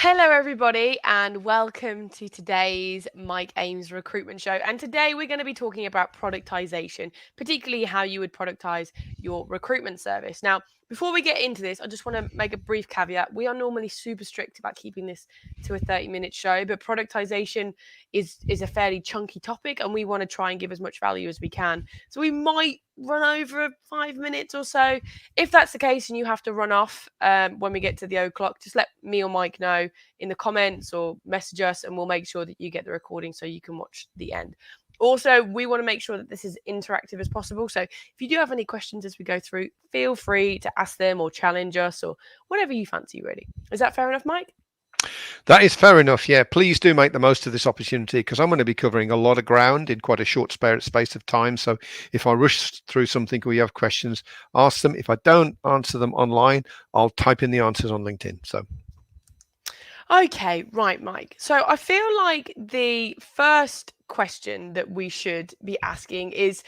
Hello, everybody, and welcome to today's Mike Ames recruitment show. And today we're going to be talking about productization, particularly how you would productize your recruitment service. Now, before we get into this, I just want to make a brief caveat. We are normally super strict about keeping this to a 30-minute show, but productization is a fairly chunky topic, and we want to try and give as much value as we can. So we might run over 5 minutes or so. If that's the case and you have to run off when we get to the o'clock, just let me or Mike know in the comments or message us, and we'll make sure that you get the recording so you can watch the end. Also, we want to make sure that this is interactive as possible. So if you do have any questions as we go through, feel free to ask them or challenge us or whatever you fancy, really. Is that fair enough, Mike? That is fair enough. Yeah, please do make the most of this opportunity because I'm going to be covering a lot of ground in quite a short space of time. So if I rush through something or you have questions, ask them. If I don't answer them online, I'll type in the answers on LinkedIn. So. Okay, right, Mike. So I feel like the first question that we should be asking is,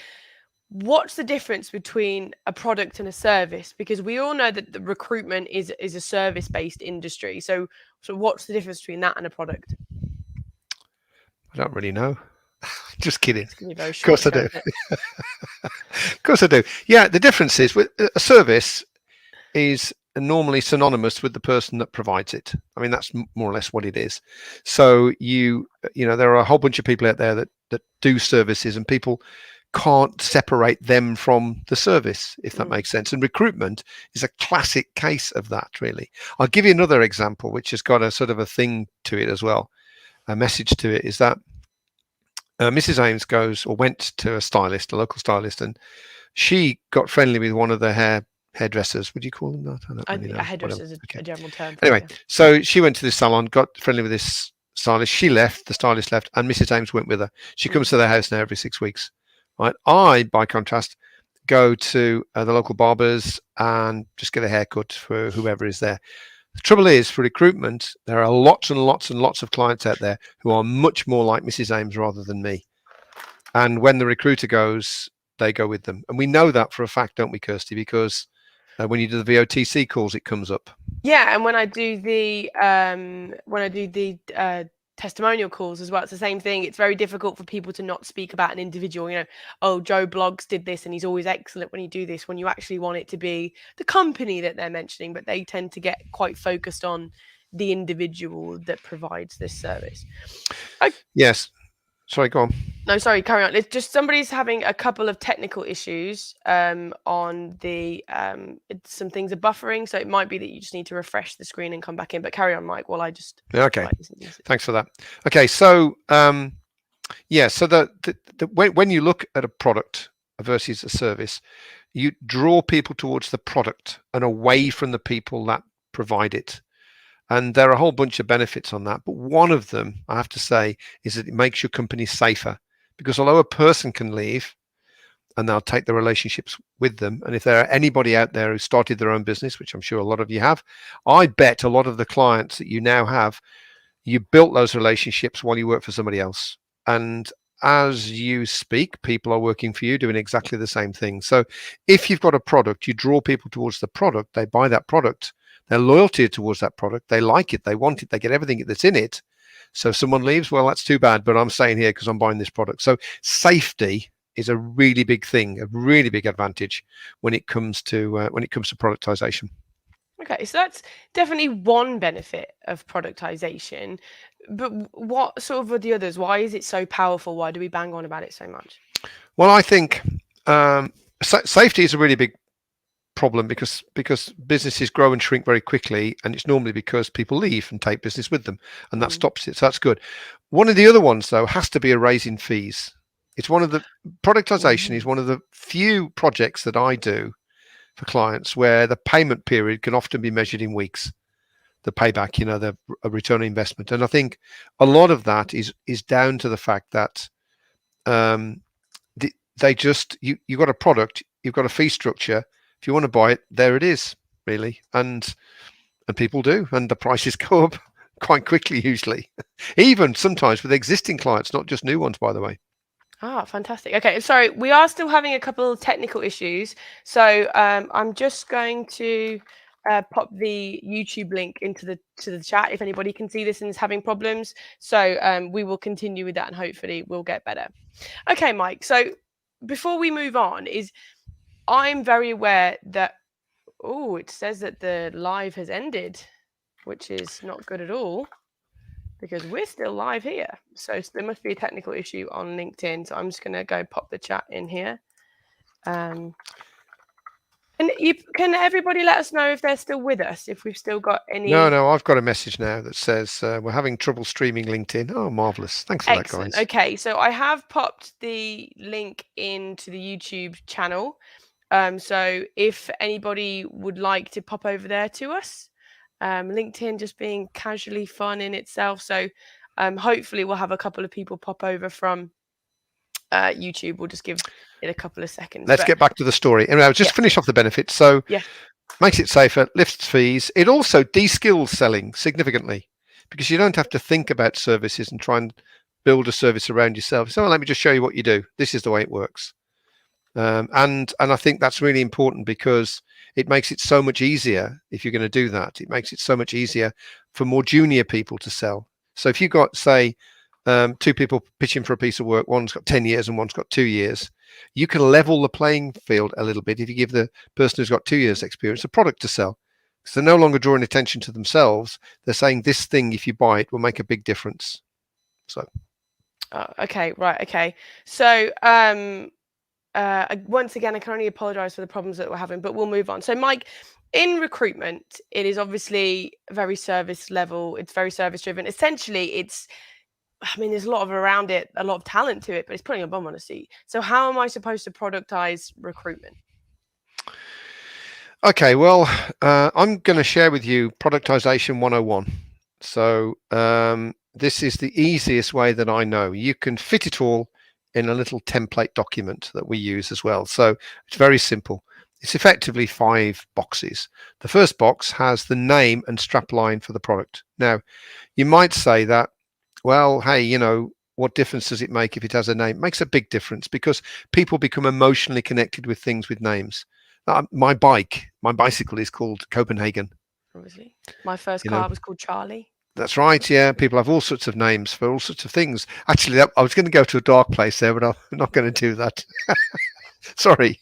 what's the difference between a product and a service? Because we all know that the recruitment is a service-based industry. So what's the difference between that and a product? I don't really know. Just kidding. It's going to be very Of course short. I do. Of course I do. Yeah, the difference is with a service is normally synonymous with the person that provides it. I mean, that's more or less what it is. So you know, there are a whole bunch of people out there that do services, and people can't separate them from the service, if that makes sense. And recruitment is a classic case of that, really. I'll give you another example, which has got a sort of a thing to it as well. A message to it is that Mrs. Ames went to a local stylist, and she got friendly with one of the hairdressers. Would you call them that? I don't really know. A hairdresser is a general term. Anyway, so she went to this salon, got friendly with this stylist. She left, the stylist left, and Mrs. Ames went with her. She comes to their house now every 6 weeks. Right. I, by contrast, go to the local barbers and just get a haircut for whoever is there. The trouble is, for recruitment, there are lots and lots and lots of clients out there who are much more like Mrs. Ames rather than me. And when the recruiter goes, they go with them. And we know that for a fact, don't we, Kirsty? Because when you do the VOTC calls, it comes up. Yeah, and when I do the testimonial calls as well, it's the same thing. It's very difficult for people to not speak about an individual. You know, oh, Joe Bloggs did this and he's always excellent when you do this, when you actually want it to be the company that they're mentioning, but they tend to get quite focused on the individual that provides this service. Yes. Sorry, go on. No, sorry, carry on. It's just somebody's having a couple of technical issues on the some things are buffering, so it might be that you just need to refresh the screen and come back in. But carry on, Mike, while I just okay. Thanks for that. Okay, so yeah, so when you look at a product versus a service, you draw people towards the product and away from the people that provide it. And there are a whole bunch of benefits on that. But one of them, I have to say, is that it makes your company safer. Because although a person can leave and they'll take the relationships with them, and if there are anybody out there who started their own business, which I'm sure a lot of you have, I bet a lot of the clients that you now have, you built those relationships while you work for somebody else. And as you speak, people are working for you doing exactly the same thing. So if you've got a product, you draw people towards the product, they buy that product. Their loyalty towards that product, they like it, they want it, they get everything that's in it. So if someone leaves, well, that's too bad, but I'm staying here because I'm buying this product. So safety is a really big thing, a really big advantage when it comes to productization. Okay, so that's definitely one benefit of productization. But what sort of are the others? Why is it so powerful? Why do we bang on about it so much? Well, I think safety is a really big problem because businesses grow and shrink very quickly, and it's normally because people leave and take business with them, and that stops it. So that's good. One of the other ones, though, has to be a raise in fees. It's one of the productization is one of the few projects that I do for clients where the payment period can often be measured in weeks. The payback, you know, the return on investment, and I think a lot of that is down to the fact that they just you got a product, you've got a fee structure. If you want to buy it, there it is, really, and people do, and the prices go up quite quickly usually, even sometimes with existing clients, not just new ones, by the way. Ah, fantastic. Okay, sorry, we are still having a couple of technical issues, so I'm just going to pop the YouTube link into the chat if anybody can see this and is having problems. So we will continue with that and hopefully we'll get better. Okay, Mike. So before we move on, I'm very aware that it says that the live has ended, which is not good at all because we're still live here. So there must be a technical issue on LinkedIn. So I'm just going to go pop the chat in here. And can everybody let us know if they're still with us, if we've still got any... No, I've got a message now that says we're having trouble streaming LinkedIn. Oh, marvellous. Thanks for Excellent. that, guys. Okay, so I have popped the link into the YouTube channel. So if anybody would like to pop over there to us, LinkedIn just being casually fun in itself. So hopefully we'll have a couple of people pop over from YouTube. We'll just give it a couple of seconds. Let's get back to the story. Anyway, I'll just finish off the benefits. So makes it safer, lifts fees. It also de-skills selling significantly because you don't have to think about services and try and build a service around yourself. So let me just show you what you do. This is the way it works. And I think that's really important because it makes it so much easier if you're going to do that. It makes it so much easier for more junior people to sell. So if you've got, say, two people pitching for a piece of work, one's got 10 years and one's got 2 years, you can level the playing field a little bit if you give the person who's got 2 years experience a product to sell. So they're no longer drawing attention to themselves. They're saying this thing, if you buy it, will make a big difference. So. Okay, right. Okay. So once again, I can only apologize for the problems that we're having, but we'll move on. So Mike, in recruitment, it is obviously very service level. It's very service driven. Essentially, there's a lot of around it, a lot of talent to it, but it's putting a bum on a seat. So how am I supposed to productize recruitment? Okay, well, I'm going to share with you Productisation 101. So this is the easiest way that I know. You can fit it all in a little template document that we use as well. So it's very simple. It's effectively 5 boxes. The first box has the name and strapline for the product. Now, you might say that, well, hey, what difference does it make if it has a name? It makes a big difference because people become emotionally connected with things with names. My bicycle is called Copenhagen. Obviously. My first car was called Charlie. That's right. Yeah, people have all sorts of names for all sorts of things. Actually, I was going to go to a dark place there, but I'm not going to do that. Sorry.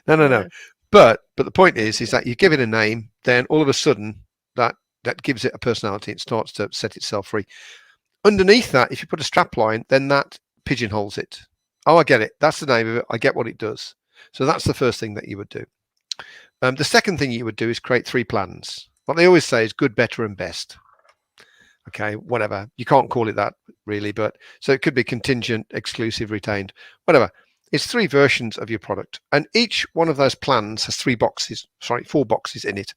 No. But the point is that you give it a name, then all of a sudden that gives it a personality. It starts to set itself free. Underneath that, if you put a strap line, then that pigeonholes it. Oh, I get it. That's the name of it. I get what it does. So that's the first thing that you would do. The second thing you would do is create 3 plans. What they always say is good, better, and best. Okay, whatever. You can't call it that really, but so it could be contingent, exclusive, retained, whatever. It's 3 versions of your product, and each one of those plans has 4 boxes in it.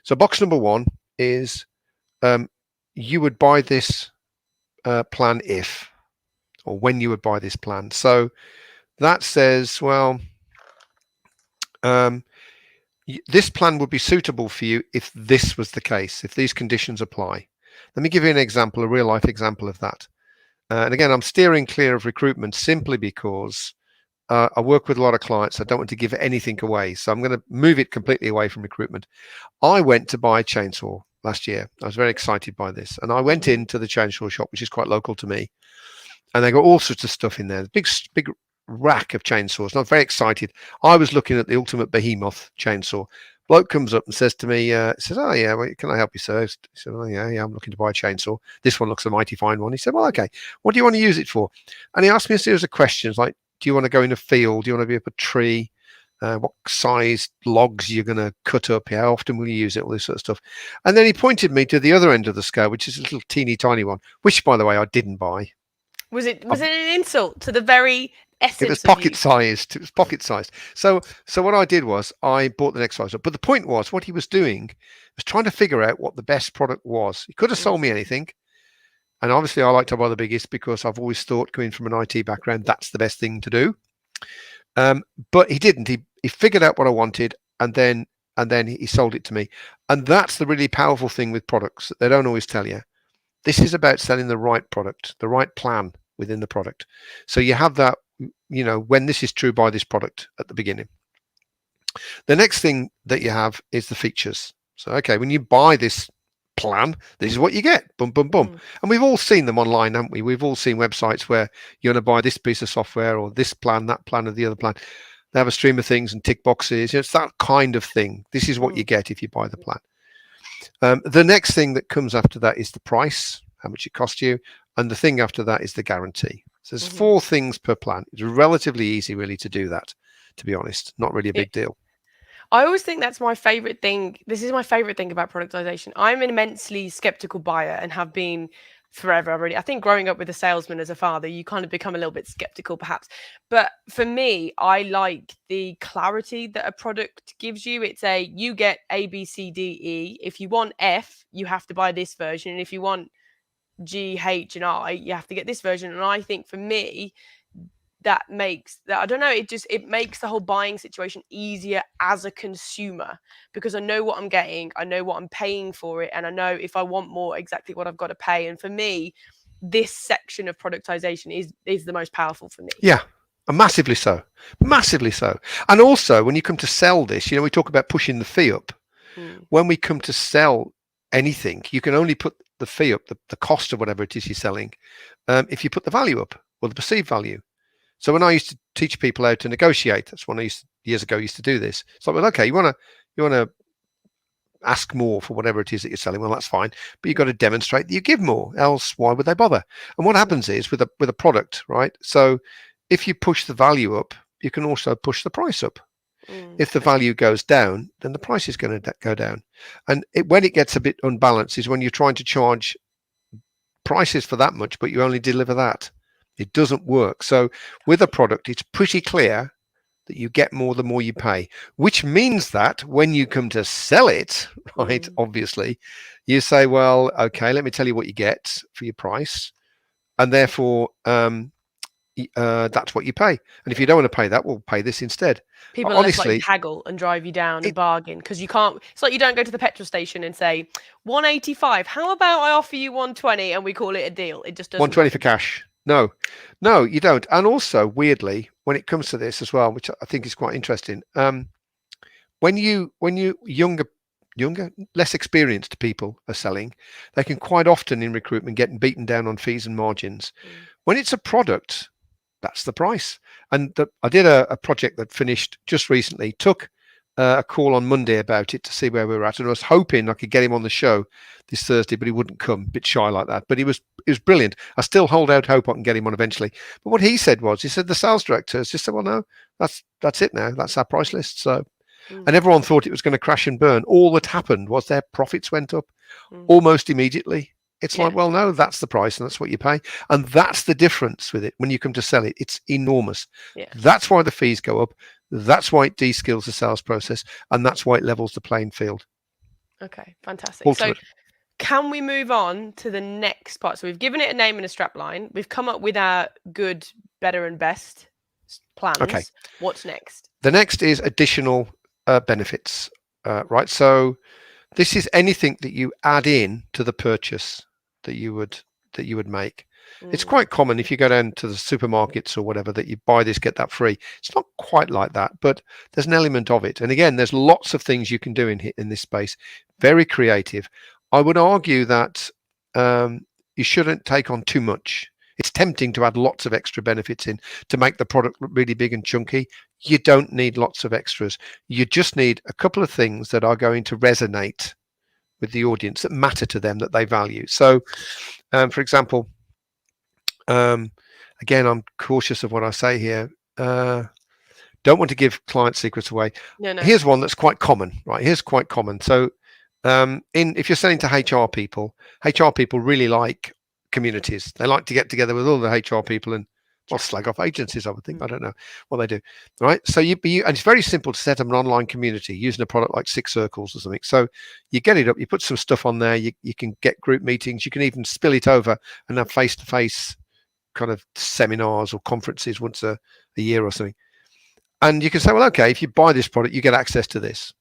So box number 1 is you would buy this plan if, or when you would buy this plan. So that says, well, this plan would be suitable for you if this was the case, if these conditions apply. Let me give you an example, a real life example of that. And again, I'm steering clear of recruitment simply because I work with a lot of clients. I don't want to give anything away. So I'm going to move it completely away from recruitment. I went to buy a chainsaw last year. I was very excited by this. And I went into the chainsaw shop, which is quite local to me. And they got all sorts of stuff in there. Big rack of chainsaws. And I'm very excited. I was looking at the ultimate behemoth chainsaw. Bloke comes up and says to me, says, oh yeah, well, can I help you, sir? He said, oh yeah, I'm looking to buy a chainsaw. This one looks a mighty fine one. He said, well, okay, what do you want to use it for? And he asked me a series of questions like, do you want to go in a field? Do you want to be up a tree? What size logs you're going to cut up? How often will you use it? All this sort of stuff. And then he pointed me to the other end of the scale, which is a little teeny tiny one, which, by the way, I didn't buy. Was it an insult to the very essence? It was pocket sized. It was pocket sized. So what I did was I bought the next size up. But the point was, what he was doing was trying to figure out what the best product was. He could have sold me anything. And obviously I like to buy the biggest because I've always thought, coming from an IT background, that's the best thing to do. But he didn't. He figured out what I wanted, and then he sold it to me. And that's the really powerful thing with products that they don't always tell you. This is about selling the right product, the right plan within the product. So you have that, when this is true, buy this product at the beginning. The next thing that you have is the features. So, okay, when you buy this plan, this is what you get. Boom, boom, boom. Mm. And we've all seen them online, haven't we? We've all seen websites where you're going to buy this piece of software or this plan, that plan, or the other plan. They have a stream of things and tick boxes. It's that kind of thing. This is what you Mm. get if you buy the plan. The next thing that comes after that is the price, how much it costs you. And the thing after that is the guarantee. So there's Hmm. 4 things per plan. It's relatively easy, really, to do that, to be honest. Not really a It, big deal. I always think that's my favorite thing. This is my favorite thing about productization. I'm an immensely skeptical buyer and have been forever already. I think growing up with a salesman as a father, you kind of become a little bit skeptical perhaps. But for me, I like the clarity that a product gives you. It's a you get A, B, C, D, E. If you want F, you have to buy this version. And if you want G, H, and I, you have to get this version. And I think for me, that makes that I don't know, it makes the whole buying situation easier as a consumer because I know what I'm getting, I know what I'm paying for it, and I know if I want more exactly what I've got to pay. And for me, this section of productization is the most powerful for me. Yeah, massively so. Massively so. And also, when you come to sell this, we talk about pushing the fee up. Mm. When we come to sell anything, you can only put the fee up, the cost of whatever it is you're selling, if you put the value up or the perceived value. So when I used to teach people how to negotiate, that's when I years ago used to do this. It's like, well, okay, you want to ask more for whatever it is that you're selling. Well, that's fine, but you've got to demonstrate that you give more. Else, why would they bother? And what happens is with a product, right? So if you push the value up, you can also push the price up. If the value goes down, then the price is going to go down. And when it gets a bit unbalanced is when you're trying to charge prices for that much, but you only deliver that. It doesn't work. So with a product, it's pretty clear that you get more the more you pay, which means that when you come to sell it, right, obviously, you say, well, okay, let me tell you what you get for your price. And therefore, that's what you pay. And if you don't want to pay that, we'll pay this instead. People are less likely Honestly, to haggle and drive you down and it, bargain because you can't. It's like you don't go to the petrol station and say 185. How about I offer you 120 and we call it a deal? It just doesn't 120 work. for cash. No, you don't. And also, weirdly, when it comes to this as well, which I think is quite interesting, when you younger, less experienced people are selling, they can quite often in recruitment get beaten down on fees and margins. When it's a product, that's the price. And I did a project that finished just recently. Took a call on Monday about it to see where we were at, and I was hoping I could get him on the show this Thursday, but he wouldn't come. A bit shy like that, but it was brilliant. I still hold out hope I can get him on eventually. But what he said the sales director has just said, well, no, that's it now. That's our price list. So, and everyone thought it was going to crash and burn. All that happened was their profits went up almost immediately. It's like, well, no, that's the price and that's what you pay. And that's the difference with it. When you come to sell it, it's enormous. That's why the fees go up. That's why it de-skills the sales process. And that's why it levels the playing field. Okay, fantastic. Ultimate. So can we move on to the next part? So we've given it a name and a strap line. We've come up with our good, better and best plans. Okay. What's next? The next is additional benefits, right? So this is anything that you add in to the purchase that you would make. It's quite common if you go down to the supermarkets or whatever that you buy this, get that free. It's not quite like that, but there's an element of it. And again, there's lots of things you can do in this space. Very creative. I would argue that you shouldn't take on too much. It's tempting to add lots of extra benefits in to make the product look really big and chunky. You don't need lots of extras. You just need a couple of things that are going to resonate with the audience, that matter to them, that they value. So, for example, again, I'm cautious of what I say here. Don't want to give client secrets away. No. Here's one that's quite common, right? Here's quite common. So, if you're selling to HR people really like communities. They like to get together with all the HR people and slag off agencies, I would think. I don't know what they do, right? So and it's very simple to set up an online community using a product like Six Circles or something. So you get it up, you put some stuff on there, you can get group meetings, you can even spill it over and have face-to-face kind of seminars or conferences once a year or something. And you can say, well, okay, if you buy this product, you get access to this,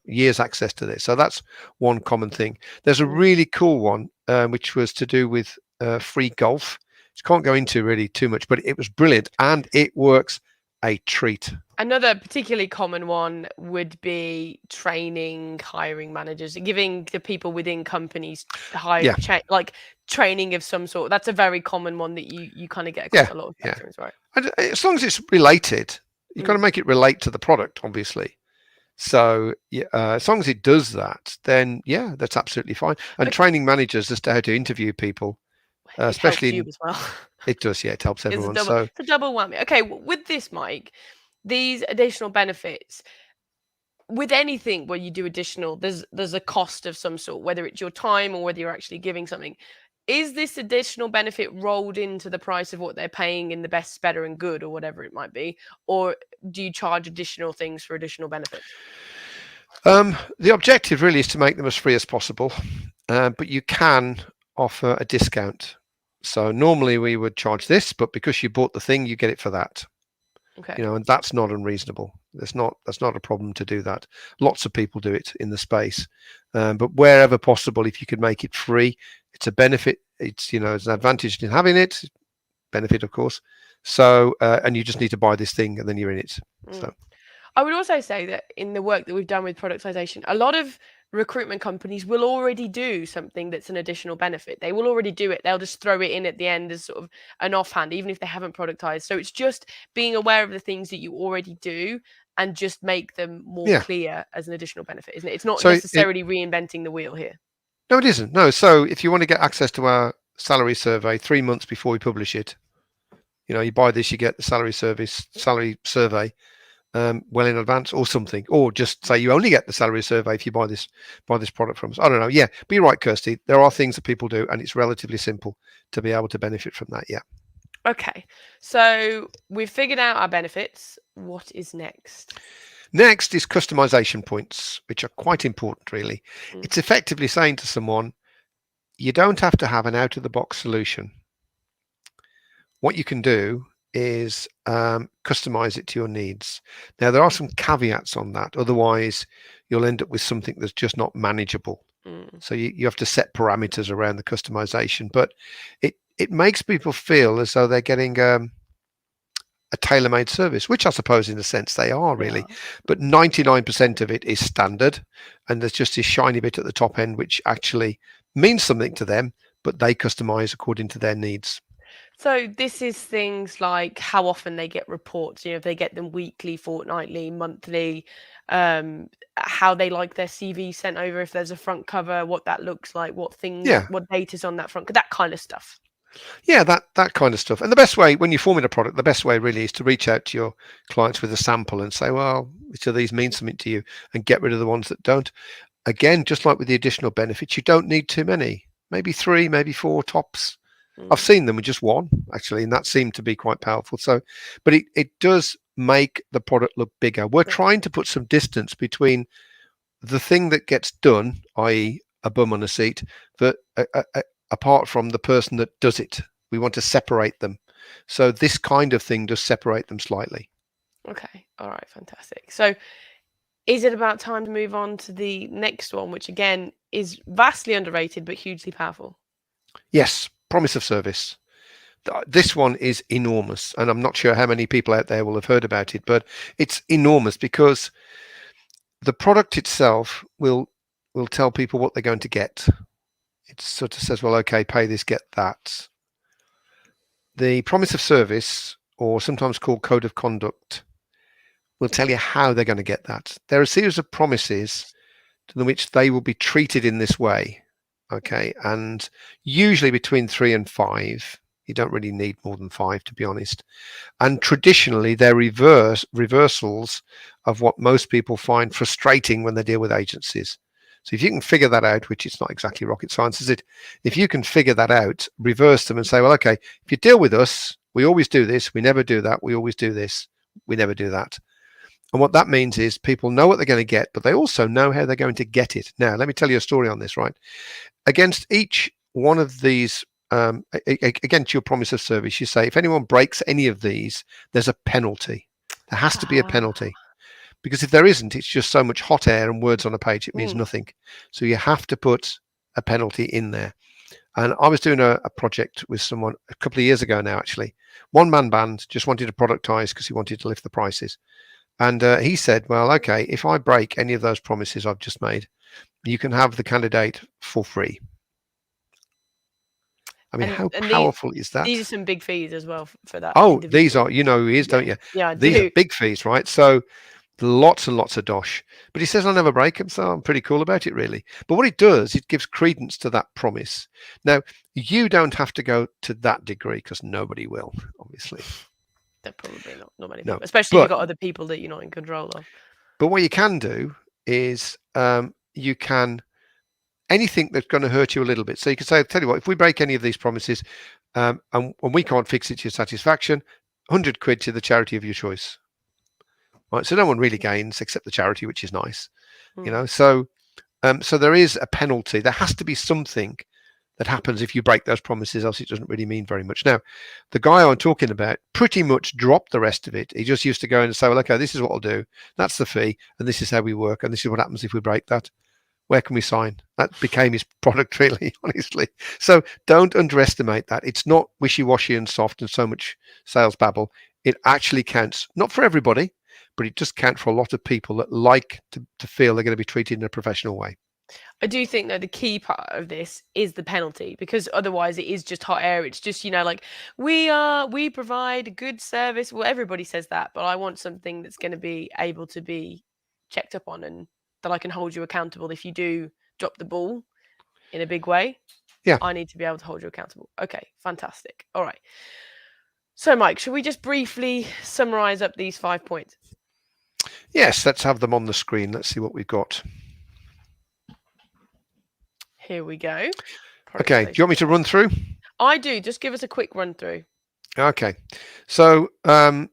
years access to this. So that's one common thing. There's a really cool one, which was to do with free golf. Can't go into really too much, but it was brilliant and it works a treat. Another particularly common one would be training hiring managers, giving the people within companies Yeah, like training of some sort. That's a very common one that you kind of get across yeah, a lot of yeah. sectors, right? And as long as it's related, you've got to Mm. make it relate to the product, obviously. So yeah, as long as it does that, then yeah, that's absolutely fine. And Okay, training managers as to how to interview people, it helps especially you in as well. it does, yeah, it helps It's a everyone. double So it's a double whammy. Okay, with this, Mike, these additional benefits, with anything where you do additional, there's a cost of some sort, whether it's your time or whether you're actually giving something. Is this additional benefit rolled into the price of what they're paying in the best, better, and good, or whatever it might be? Or do you charge additional things for additional benefits? the objective really is to make them as free as possible, but you can offer a discount. So normally we would charge this, but because you bought the thing, you get it for that. Okay. And that's not unreasonable. That's not a problem to do that. Lots of people do it in the space, but wherever possible, if you could make it free, it's a benefit. It's it's an advantage in having it. Benefit, of course. So and you just need to buy this thing, and then you're in it. So Mm. I would also say that in the work that we've done with productization, a lot of recruitment companies will already do something that's an additional benefit. They will already do it. They'll just throw it in at the end as sort of an offhand, even if they haven't productized. So it's just being aware of the things that you already do and just make them more yeah. clear as an additional benefit, isn't it? It's not So necessarily reinventing the wheel here. no, it isn't. No. So if you want to get access to our salary survey 3 months before we publish it, you buy this, you get the salary survey well in advance or something, or just say you only get the salary survey if you buy this product from us. I don't know. Yeah, but you're right, Kirsty. There are things that people do, and it's relatively simple to be able to benefit from that. Yeah. Okay. So we've figured out our benefits. What is next? Next is customization points, which are quite important, really. Mm. It's effectively saying to someone, you don't have to have an out of the box solution. What you can do is customize it to your needs. Now, there are some caveats on that. Otherwise, you'll end up with something that's just not manageable. Mm. So you have to set parameters around the customization, but it makes people feel as though they're getting a tailor-made service, which I suppose in a sense they are really, Yeah. but 99% of it is standard, and there's just this shiny bit at the top end which actually means something to them, but they customize according to their needs. So this is things like how often they get reports, if they get them weekly, fortnightly, monthly, how they like their CV sent over, if there's a front cover, what that looks like, Yeah, what data's on that front, that kind of stuff. yeah, that kind of stuff. And the best way when you're forming a product, the best way really is to reach out to your clients with a sample and say, well, which of these mean something to you, and get rid of the ones that don't. Again, just like with the additional benefits, you don't need too many, maybe 3, maybe 4 tops. I've Mm. seen them with just one actually, and that seemed to be quite powerful. So, but it does make the product look bigger. We're Yeah. trying to put some distance between the thing that gets done, i.e., a bum on a seat, that apart from the person that does it. We want to separate them. So this kind of thing does separate them slightly. Okay. All right. Fantastic. So is it about time to move on to the next one, which again is vastly underrated but hugely powerful? Yes, promise of service. This one is enormous, and I'm not sure how many people out there will have heard about it, but it's enormous because the product itself will tell people what they're going to get. It sort of says, well, okay, pay this, get that. The promise of service, or sometimes called code of conduct, will tell you how they're going to get that. There are a series of promises to which they will be treated in this way. Okay, and usually between 3 and 5. You don't really need more than 5, to be honest. And traditionally, they're reversals of what most people find frustrating when they deal with agencies. So if you can figure that out, which it's not exactly rocket science, is it? If you can figure that out, reverse them and say, well, okay, if you deal with us, we always do this, we never do that, we always do this, we never do that. And what that means is people know what they're going to get, but they also know how they're going to get it. Now, let me tell you a story on this, right? Against each one of these, against your promise of service, you say, if anyone breaks any of these, there's a penalty. There has to be a Ah. penalty. Because if there isn't, it's just so much hot air and words on a page, it means Mm. nothing. So you have to put a penalty in there. And I was doing a project with someone a couple of years ago now, actually. One-man band, just wanted to productize because he wanted to lift the prices. And he said, well, okay, if I break any of those promises I've just made, you can have the candidate for free. I mean, how And powerful is these are that? some big fees as well for that Oh, these individual. are, you know who he is, Yeah, don't you? yeah, I These are do. big fees, right? So lots and lots of dosh. But he says I'll never break them, so I'm pretty cool about it, really. But what it does, it gives credence to that promise. Now, you don't have to go to that degree because nobody will, obviously. They're probably not many No. people, especially if you've But got other people that you're not in control of. what you can do is you can anything that's going to hurt you a little bit. So you can say, I'll tell you what, if we break any of these promises and we can't fix it to your satisfaction, 100 quid to the charity of your choice. Right. So no one really gains except the charity, which is nice. You Mm. know, so there is a penalty. There has to be something that happens if you break those promises, else it doesn't really mean very much. Now, the guy I'm talking about pretty much dropped the rest of it. He just used to go in and say, well, okay, this is what I'll do. That's the fee. And this is how we work. And this is what happens if we break that. Where can we sign? That became his product, really, honestly. So don't underestimate that. It's not wishy-washy and soft and so much sales babble. It actually counts, not for everybody, but it just counts for a lot of people that like to feel they're going to be treated in a professional way. I do think though the key part of this is the penalty, because otherwise it is just hot air. It's just, like, we provide a good service. Well, everybody says that, but I want something that's going to be able to be checked up on, and that I can hold you accountable if you do drop the ball in a big way. Yeah. I need to be able to hold you accountable. Okay, fantastic. All right. So, Mike, should we just briefly summarize up these 5 points? Yes, let's have them on the screen. Let's see what we've got. Here we go. Okay, do you want me to run through? I do. Just give us a quick run through. Okay, so I'm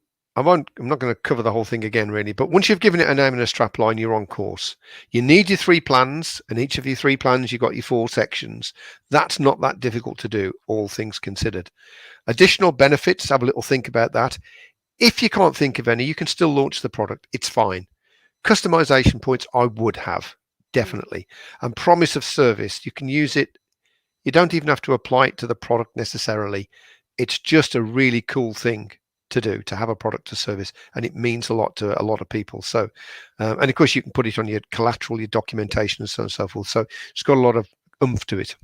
not going to cover the whole thing again, really, but once you've given it a name and a strap line, you're on course. You need your 3 plans, and each of your 3 plans, you've got your 4 sections. That's not that difficult to do, all things considered. Additional benefits, have a little think about that. If you can't think of any, you can still launch the product. It's fine. Customization points, I would have, definitely. And promise of service, you can use it. You don't even have to apply it to the product necessarily. It's just a really cool thing to do, to have a product to service, and it means a lot to a lot of people. So, and of course, you can put it on your collateral, your documentation, and so on and so forth. So it's got a lot of oomph to it.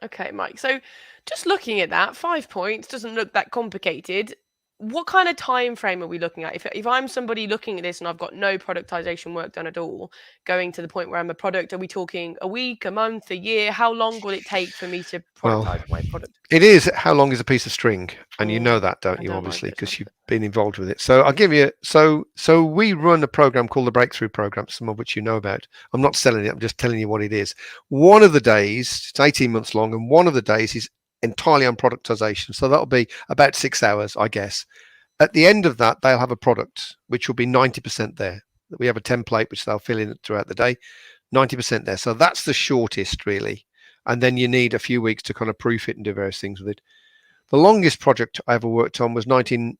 Okay, Mike. So just looking at that, 5 points doesn't look that complicated. What kind of time frame are we looking at? If I'm somebody looking at this and I've got no productization work done at all, going to the point where I'm a product, are we talking a week, a month, a year? How long will it take for me to Well, productize my product? it is how long is a piece of string, and you know Mm, that, don't I you? don't like Obviously, those because numbers. you've been involved with it. So I'll give you. So we run a program called the Breakthrough Program, some of which you know about. I'm not selling it. I'm just telling you what it is. One of the days, it's 18 months long, and one of the days is entirely on productization. So that'll be about 6 hours, I guess. At the end of that, they'll have a product which will be 90% there. We have a template which they'll fill in throughout the day, 90% there. So that's the shortest, really. And then you need a few weeks to kind of proof it and do various things with it. The longest project I ever worked on was 2019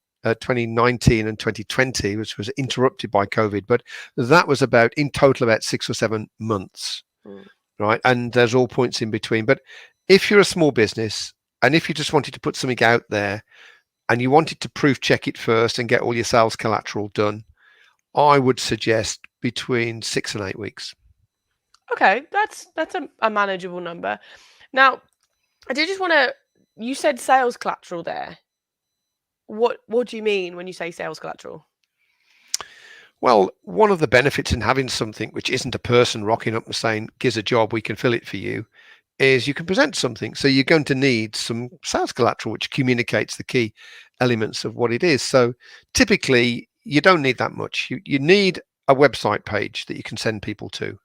and 2020, which was interrupted by COVID. But that was in total about 6 or 7 months, right? And there's all points in between. But if you're a small business and if you just wanted to put something out there and you wanted to proof check it first and get all your sales collateral done, I would suggest between 6 and 8 weeks. Okay, that's a manageable number. Now, I did just want to. You said sales collateral there. What do you mean when you say sales collateral? Well, one of the benefits in having something which isn't a person rocking up and saying, "Here's a job, we can fill it for you," is you can present something. So you're going to need some sales collateral, which communicates the key elements of what it is. So typically, you don't need that much. You need a website page that you can send people to,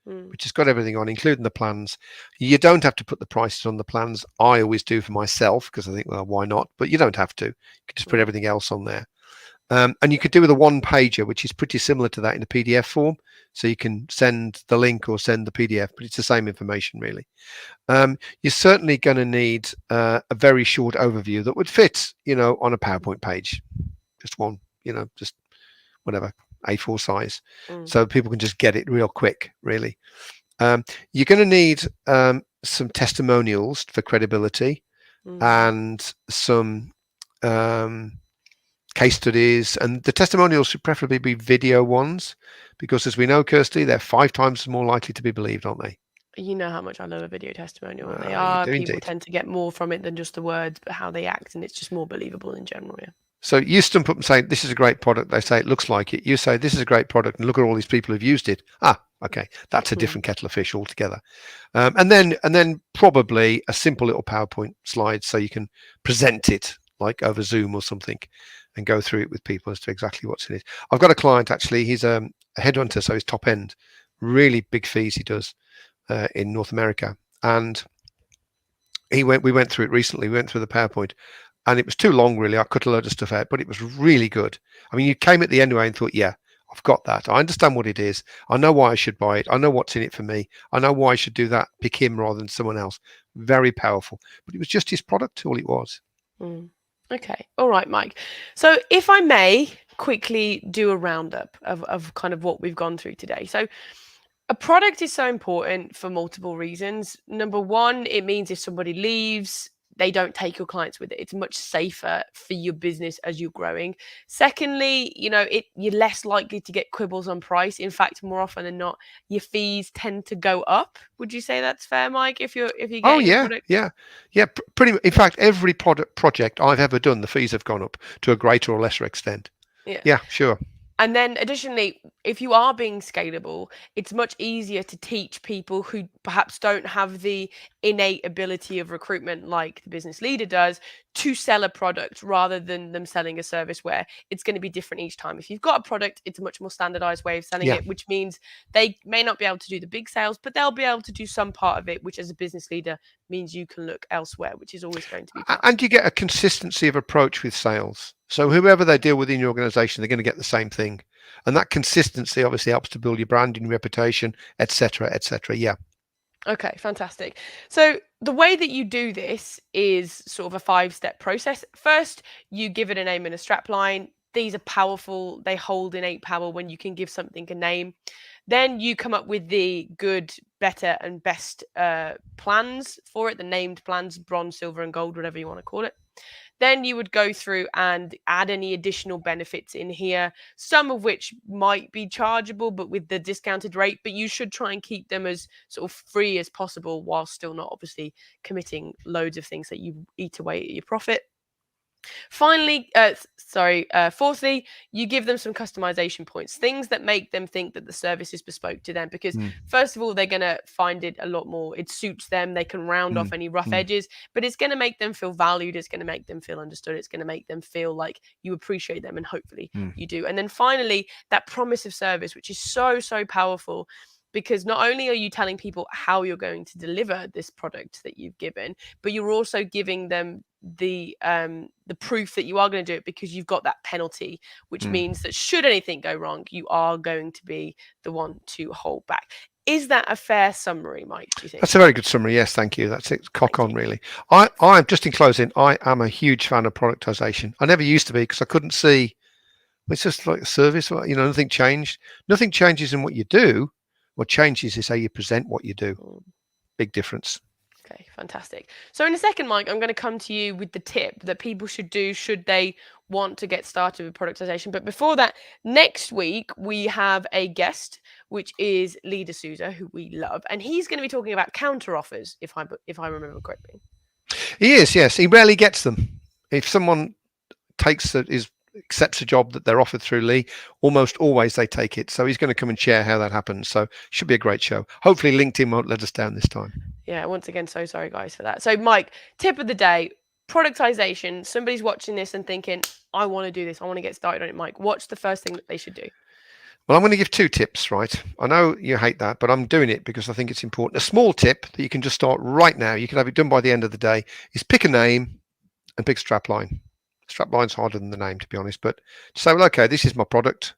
Mm, which has got everything on, including the plans. You don't have to put the prices on the plans. I always do for myself because I think, well, why not? But you don't have to. You can just put mm, everything else on there. And you could do with a one pager, which is pretty similar to that in a PDF form. So you can send the link or send the PDF, but it's the same information, really. You're certainly going to need a very short overview that would fit, on a PowerPoint page, just one, just whatever, A4 size, mm. so people can just get it real quick, really. You're going to need some testimonials for credibility and some case studies, and the testimonials should preferably be video ones, because as we know, Kirsty, they're 5 times more likely to be believed, aren't they? You know how much I love a video testimonial, and they You are. do People indeed. tend to get more from it than just the words, but how they act, and it's just more believable in general. Yeah. So you stump up and say, this is a great product. They say, it looks like it. You say, this is a great product, and look at all these people who've used it. Okay, that's a different kettle of fish altogether. And then probably a simple little PowerPoint slide so you can present it like over Zoom or something and go through it with people as to exactly what's in it. I've got a client, actually, he's a headhunter, so he's top end, really big fees he does in North America. And we went through it recently. We went through the PowerPoint, and it was too long, really. I cut a load of stuff out, but it was really good. I mean, you came at the end anyway and thought, yeah, I've got that. I understand what it is. I know why I should buy it. I know what's in it for me. I know why I should do that, pick him rather than someone else. Very powerful. But it was just his product, all it was. Okay. All right, Mike. So if I may quickly do a roundup of kind of what we've gone through today. So a product is so important for multiple reasons. Number one, it means if somebody leaves, they don't take your clients with it. It's much safer for your business as you're growing. Secondly, you're less likely to get quibbles on price. In fact, more often than not, your fees tend to go up. Would you say that's fair, Mike? If you're getting a product? Yeah. Pretty much. In fact, every project I've ever done, the fees have gone up to a greater or lesser extent. Yeah, sure. And then additionally, if you are being scalable, it's much easier to teach people who perhaps don't have the innate ability of recruitment like the business leader does to sell a product rather than them selling a service where it's going to be different each time. If you've got a product, it's a much more standardized way of selling it, which means they may not be able to do the big sales, but they'll be able to do some part of it, which as a business leader means you can look elsewhere, which is always going to be tough. And you get a consistency of approach with sales. So whoever they deal with in your organization, they're going to get the same thing. And that consistency obviously helps to build your brand and your reputation, etc., etc. Yeah. Okay, fantastic. So the way that you do this is sort of a 5-step process. First, you give it a name and a strapline. These are powerful. They hold innate power when you can give something a name. Then you come up with the good, better, and best plans for it, the named plans, bronze, silver, and gold, whatever you want to call it. Then you would go through and add any additional benefits in here, some of which might be chargeable, but with the discounted rate, but you should try and keep them as sort of free as possible while still not obviously committing loads of things that you eat away at your profit. Finally, fourthly, you give them some customization points, things that make them think that the service is bespoke to them, because first of all, they're going to find it a lot more. It suits them. They can round off any rough edges, but it's going to make them feel valued. It's going to make them feel understood. It's going to make them feel like you appreciate them, and hopefully you do. And then finally, that promise of service, which is so, so powerful, because not only are you telling people how you're going to deliver this product that you've given, but you're also giving them the proof that you are going to do it, because you've got that penalty, which means that should anything go wrong, you are going to be the one to hold back. Is that a fair summary, Mike, do you think? That's a very good summary. Yes, thank you. That's it. Cock on, really. I'm just in closing, I am a huge fan of productization. I never used to be, because I couldn't see. It's just like a service, nothing changed. Nothing changes in what you do. What changes is how you present what you do. Big difference. Okay, fantastic. So in a second, Mike, I'm going to come to you with the tip that people should do should they want to get started with productization. But before that, next week we have a guest, which is Lee D'Souza, who we love, and he's going to be talking about counter offers, if I remember correctly. He is, yes. He rarely gets them. If someone accepts a job that they're offered through Lee, almost always they take it. So he's going to come and share how that happens. So should be a great show. Hopefully LinkedIn won't let us down this time. Yeah, once again, so sorry guys for that. So Mike, tip of the day, productization. Somebody's watching this and thinking, I want to do this. I want to get started on it, Mike. What's the first thing that they should do? Well, I'm going to give 2 tips, right? I know you hate that, but I'm doing it because I think it's important. A small tip that you can just start right now, you can have it done by the end of the day, is pick a name and pick a strapline. Strapline's harder than the name, to be honest, but say, well, okay, this is my product.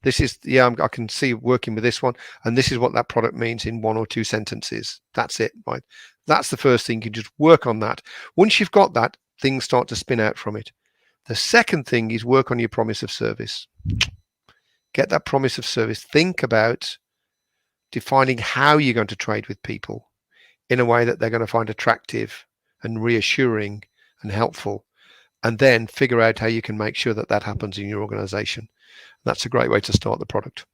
This is, I can see working with this one, and this is what that product means in 1 or 2 sentences. That's it, right? That's the first thing. You can just work on that. Once you've got that, things start to spin out from it. The second thing is work on your promise of service. Get that promise of service. Think about defining how you're going to trade with people. in a way that they're going to find attractive and reassuring and helpful, and then figure out how you can make sure that that happens in your organization. That's a great way to start the product.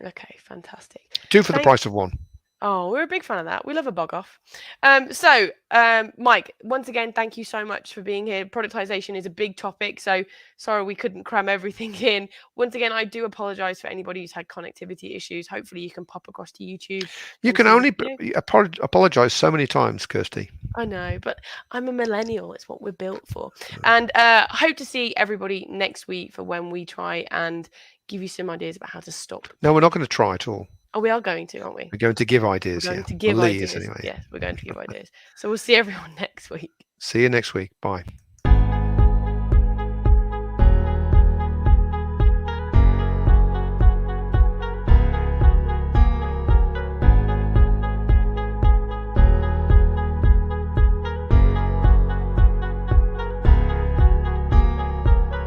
Okay, fantastic. 2 for the price of 1. Oh, we're a big fan of that. We love a bog off. Mike, once again, thank you so much for being here. Productisation is a big topic, so sorry we couldn't cram everything in. Once again, I do apologise for anybody who's had connectivity issues. Hopefully you can pop across to YouTube. You can only apologise so many times, Kirsty. I know, but I'm a millennial. It's what we're built for. And hope to see everybody next week for when we try and give you some ideas about how to stop. No, we're not going to try at all. Oh, we are going to, aren't we? We're going to give ideas. We're going to give ideas. Anyway. Yes, we're going to give ideas. So we'll see everyone next week. See you next week. Bye.